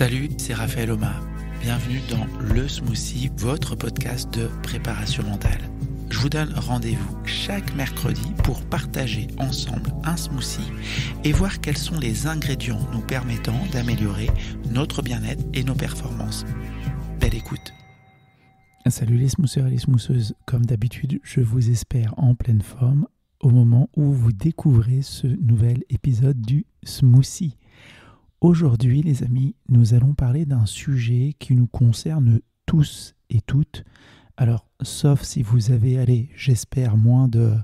Salut, c'est Raphaël Omar. Bienvenue dans Le Smoothie, votre podcast de préparation mentale. Je vous donne rendez-vous chaque mercredi pour partager ensemble un smoothie et voir quels sont les ingrédients nous permettant d'améliorer notre bien-être et nos performances. Belle écoute. Salut les smoothers et les smootheuses, comme d'habitude, je vous espère en pleine forme au moment où vous découvrez ce nouvel épisode du Smoothie. Aujourd'hui les amis, nous allons parler d'un sujet qui nous concerne tous et toutes. Alors, sauf si vous avez, j'espère, moins de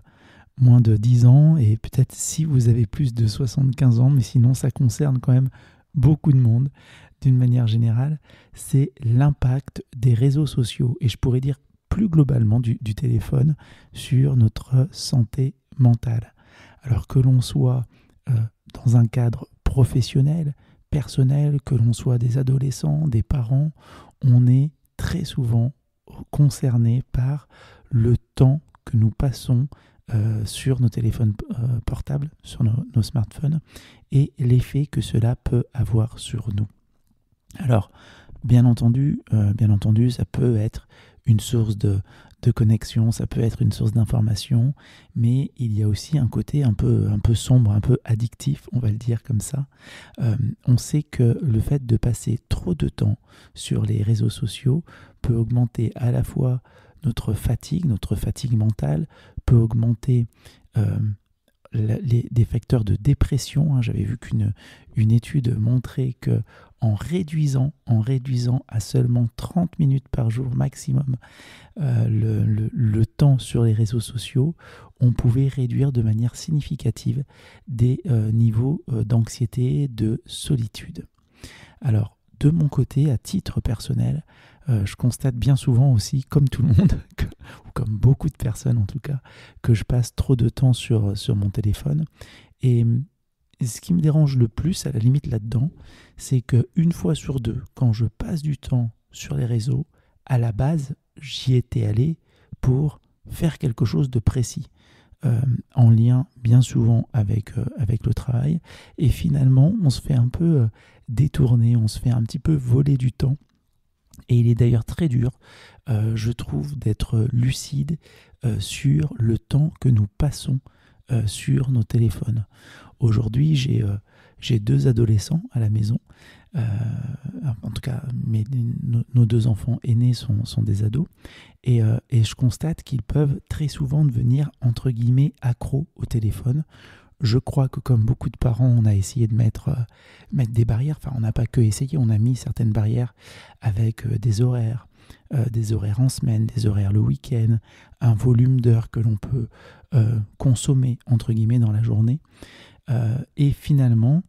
10 ans et peut-être si vous avez plus de 75 ans, mais sinon ça concerne quand même beaucoup de monde d'une manière générale, c'est l'impact des réseaux sociaux et je pourrais dire plus globalement du téléphone sur notre santé mentale. Alors que l'on soit dans un cadre professionnel, personnel, que l'on soit des adolescents, des parents, on est très souvent concerné par le temps que nous passons sur nos téléphones portables, sur nos smartphones et l'effet que cela peut avoir sur nous. Alors, bien entendu, ça peut être une source de connexion, ça peut être une source d'information, mais il y a aussi un côté un peu sombre, un peu addictif, on va le dire comme ça. On sait que le fait de passer trop de temps sur les réseaux sociaux peut augmenter à la fois notre fatigue mentale, peut augmenter des facteurs de dépression. J'avais vu qu'une étude montrait que en réduisant à seulement 30 minutes par jour maximum le temps sur les réseaux sociaux, on pouvait réduire de manière significative des niveaux d'anxiété, de solitude. Alors, de mon côté, à titre personnel, je constate bien souvent aussi, comme tout le monde, ou comme beaucoup de personnes en tout cas, que je passe trop de temps sur mon téléphone. Et ce qui me dérange le plus, à la limite là-dedans, c'est qu'une fois sur deux, quand je passe du temps sur les réseaux, à la base, j'y étais allé pour faire quelque chose de précis, en lien bien souvent avec le travail. Et finalement, on se fait un peu détourner, on se fait un petit peu voler du temps. Et il est d'ailleurs très dur, je trouve, d'être lucide sur le temps que nous passons sur nos téléphones. Aujourd'hui, j'ai 2 adolescents à la maison. En tout cas, nos 2 enfants aînés sont des ados. Et je constate qu'ils peuvent très souvent devenir, entre guillemets, accros au téléphone. Je crois que comme beaucoup de parents, on a essayé de mettre des barrières. Enfin, on n'a pas que essayé, on a mis certaines barrières avec des horaires en semaine, des horaires le week-end, un volume d'heures que l'on peut consommer, entre guillemets, dans la journée. Et finalement,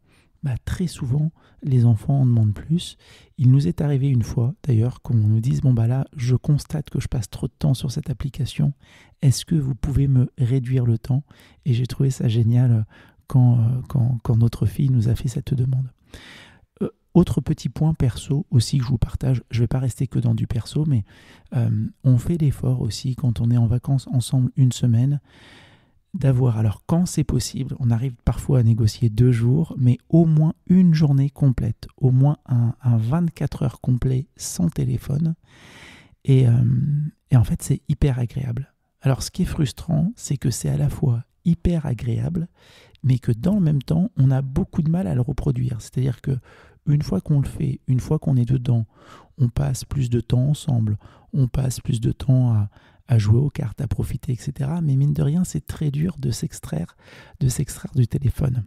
très souvent, les enfants en demandent plus. Il nous est arrivé une fois, d'ailleurs, qu'on nous dise « Bon, là, je constate que je passe trop de temps sur cette application. Est-ce que vous pouvez me réduire le temps ?» Et j'ai trouvé ça génial quand notre fille nous a fait cette demande. Autre petit point perso aussi que je vous partage, je ne vais pas rester que dans du perso, mais on fait l'effort aussi quand on est en vacances ensemble une semaine, d'avoir, alors quand c'est possible, on arrive parfois à négocier 2 jours, mais au moins une journée complète, au moins un 24 heures complet sans téléphone. Et en fait, c'est hyper agréable. Alors ce qui est frustrant, c'est que c'est à la fois hyper agréable, mais que dans le même temps, on a beaucoup de mal à le reproduire. C'est-à-dire que une fois qu'on le fait, une fois qu'on est dedans, on passe plus de temps ensemble, on passe plus de temps à jouer aux cartes, à profiter, etc. Mais mine de rien, c'est très dur de s'extraire du téléphone.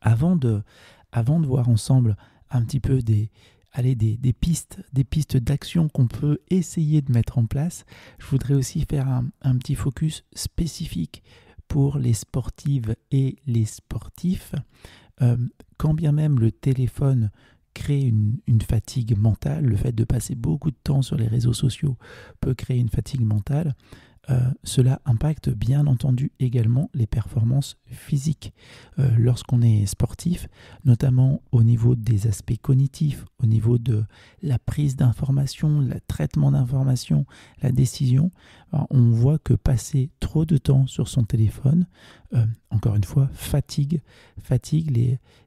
Avant de voir ensemble un petit peu des pistes d'action qu'on peut essayer de mettre en place, je voudrais aussi faire un petit focus spécifique pour les sportives et les sportifs. Quand bien même le téléphone crée une fatigue mentale, le fait de passer beaucoup de temps sur les réseaux sociaux peut créer une fatigue mentale, cela impacte bien entendu également les performances physiques. Lorsqu'on est sportif, notamment au niveau des aspects cognitifs, au niveau de la prise d'information, le traitement d'information, la décision, on voit que passer trop de temps sur son téléphone, encore une fois, fatigue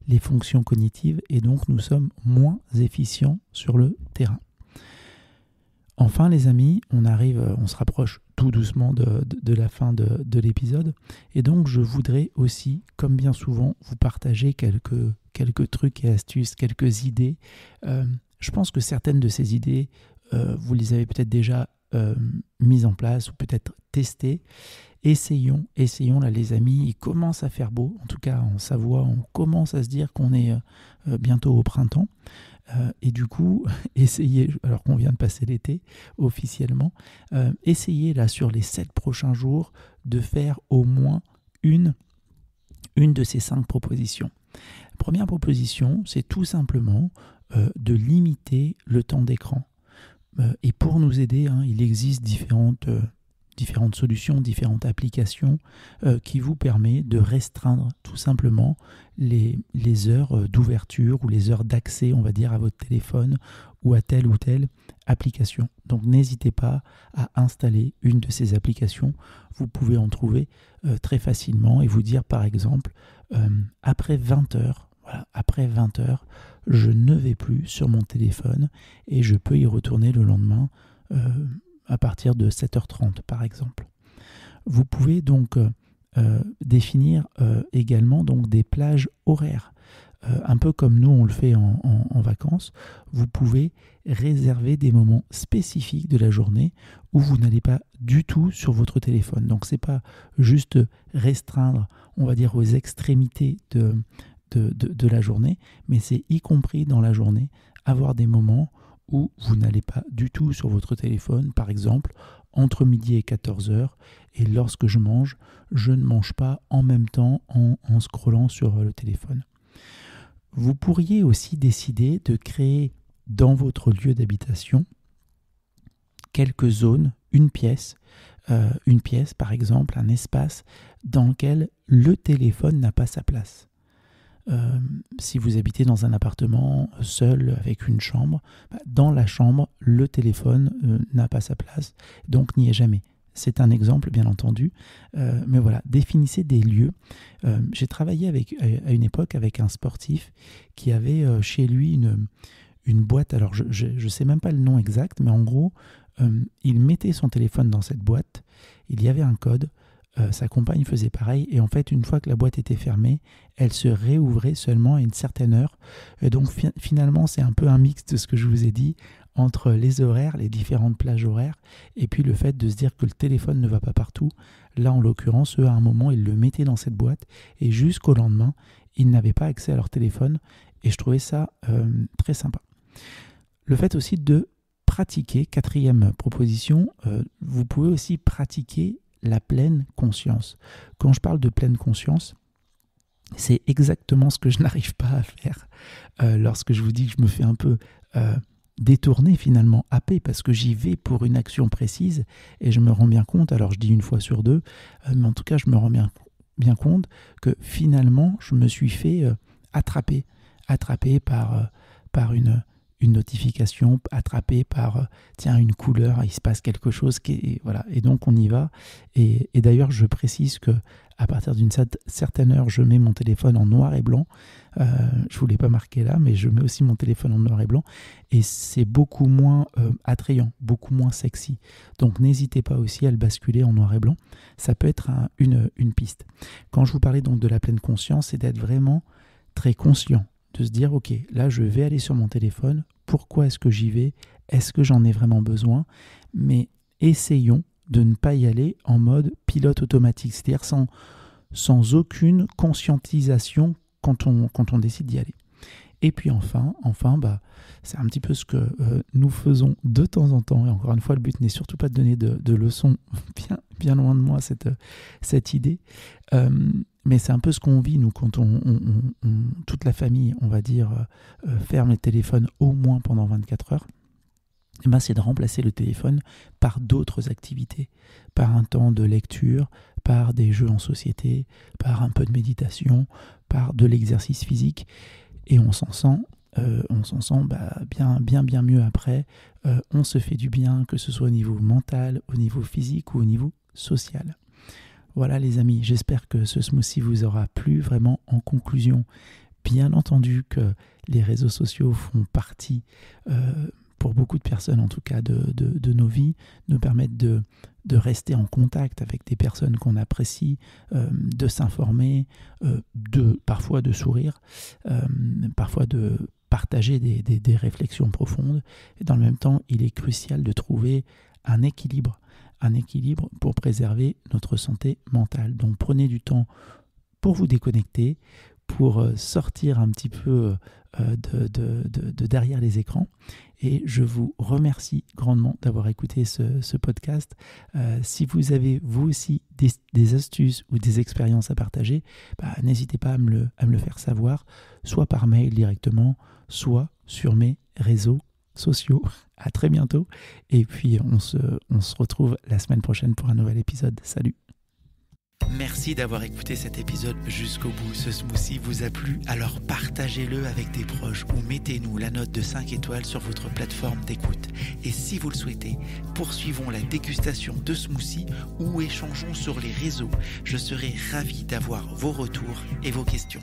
les fonctions cognitives et donc nous sommes moins efficients sur le terrain. Enfin les amis, on se rapproche tout doucement de la fin de l'épisode et donc je voudrais aussi, comme bien souvent, vous partager quelques trucs et astuces, quelques idées. Je pense que certaines de ces idées, vous les avez peut-être déjà mises en place ou peut-être testées. Essayons là les amis, il commence à faire beau, en tout cas en Savoie, on commence à se dire qu'on est bientôt au printemps. Et du coup, essayez, alors qu'on vient de passer l'été officiellement, essayez là sur les 7 prochains jours de faire au moins une de ces 5 propositions. La première proposition, c'est tout simplement de limiter le temps d'écran. Et pour nous aider, il existe différentes solutions, différentes applications qui vous permettent de restreindre tout simplement les heures d'ouverture ou les heures d'accès, on va dire, à votre téléphone ou à telle application. Donc n'hésitez pas à installer une de ces applications. Vous pouvez en trouver très facilement et vous dire par exemple après 20 heures, après 20 heures, je ne vais plus sur mon téléphone et je peux y retourner le lendemain à partir de 7h30 par exemple. Vous pouvez donc définir également donc des plages horaires. Un peu comme nous on le fait en vacances, vous pouvez réserver des moments spécifiques de la journée où vous n'allez pas du tout sur votre téléphone. Donc c'est pas juste restreindre, on va dire, aux extrémités de la journée, mais c'est y compris dans la journée, avoir des moments où vous n'allez pas du tout sur votre téléphone, par exemple entre midi et 14h, et lorsque je mange, je ne mange pas en même temps en scrollant sur le téléphone. Vous pourriez aussi décider de créer dans votre lieu d'habitation quelques zones, une pièce par exemple, un espace dans lequel le téléphone n'a pas sa place. Si vous habitez dans un appartement seul avec une chambre, dans la chambre, le téléphone n'a pas sa place, donc n'y est jamais. C'est un exemple, bien entendu, mais voilà, définissez des lieux. J'ai travaillé à une époque avec un sportif qui avait chez lui une boîte, alors je ne sais même pas le nom exact, mais en gros, il mettait son téléphone dans cette boîte, il y avait un code, sa compagne faisait pareil, et en fait, une fois que la boîte était fermée, elle se réouvrait seulement à une certaine heure. Et donc finalement, c'est un peu un mix de ce que je vous ai dit, entre les horaires, les différentes plages horaires, et puis le fait de se dire que le téléphone ne va pas partout. Là, en l'occurrence, eux, à un moment, ils le mettaient dans cette boîte, et jusqu'au lendemain, ils n'avaient pas accès à leur téléphone, et je trouvais ça très sympa. Le fait aussi de pratiquer, 4e proposition, vous pouvez aussi pratiquer la pleine conscience. Quand je parle de pleine conscience, c'est exactement ce que je n'arrive pas à faire lorsque je vous dis que je me fais un peu détourner, finalement, happer, parce que j'y vais pour une action précise et je me rends bien compte, alors je dis une fois sur deux, mais en tout cas je me rends bien compte que finalement je me suis fait attraper par une notification, attrapé par une couleur, il se passe quelque chose voilà, et donc on y va, et d'ailleurs je précise que à partir d'une certaine heure je mets mon téléphone en noir et blanc, je vous l'ai pas marqué là, mais je mets aussi mon téléphone en noir et blanc, et c'est beaucoup moins attrayant, beaucoup moins sexy, donc n'hésitez pas aussi à le basculer en noir et blanc, ça peut être une piste. Quand je vous parlais donc de la pleine conscience, c'est d'être vraiment très conscient, de se dire ok, là je vais aller sur mon téléphone, pourquoi est-ce que j'y vais, est-ce que j'en ai vraiment besoin, mais essayons de ne pas y aller en mode pilote automatique, c'est-à-dire sans aucune conscientisation quand on décide d'y aller. Et puis enfin, c'est un petit peu ce que nous faisons de temps en temps, et encore une fois le but n'est surtout pas de donner de leçons, bien loin de moi cette idée, mais c'est un peu ce qu'on vit nous quand toute la famille, on va dire, ferme les téléphones au moins pendant 24 heures. c'est de remplacer le téléphone par d'autres activités, par un temps de lecture, par des jeux en société, par un peu de méditation, par de l'exercice physique, et on s'en sent bien mieux après. On se fait du bien, que ce soit au niveau mental, au niveau physique ou au niveau social. Voilà les amis, j'espère que ce smoothie vous aura plu. Vraiment, en conclusion, bien entendu que les réseaux sociaux font partie, pour beaucoup de personnes en tout cas, de nos vies, nous permettent de rester en contact avec des personnes qu'on apprécie, de s'informer, parfois de sourire, parfois de partager des réflexions profondes. Et dans le même temps, il est crucial de trouver un équilibre pour préserver notre santé mentale. Donc prenez du temps pour vous déconnecter, pour sortir un petit peu de derrière les écrans. Et je vous remercie grandement d'avoir écouté ce podcast. Si vous avez vous aussi des astuces ou des expériences à partager, n'hésitez pas à me le faire savoir, soit par mail directement, soit sur mes réseaux sociaux. À très bientôt. Et puis on se retrouve la semaine prochaine pour un nouvel épisode. Salut. Merci d'avoir écouté cet épisode jusqu'au bout. Ce smoothie vous a plu? Alors partagez-le avec des proches ou mettez-nous la note de 5 étoiles sur votre plateforme d'écoute. Et si vous le souhaitez, poursuivons la dégustation de smoothie ou échangeons sur les réseaux. Je serai ravi d'avoir vos retours et vos questions.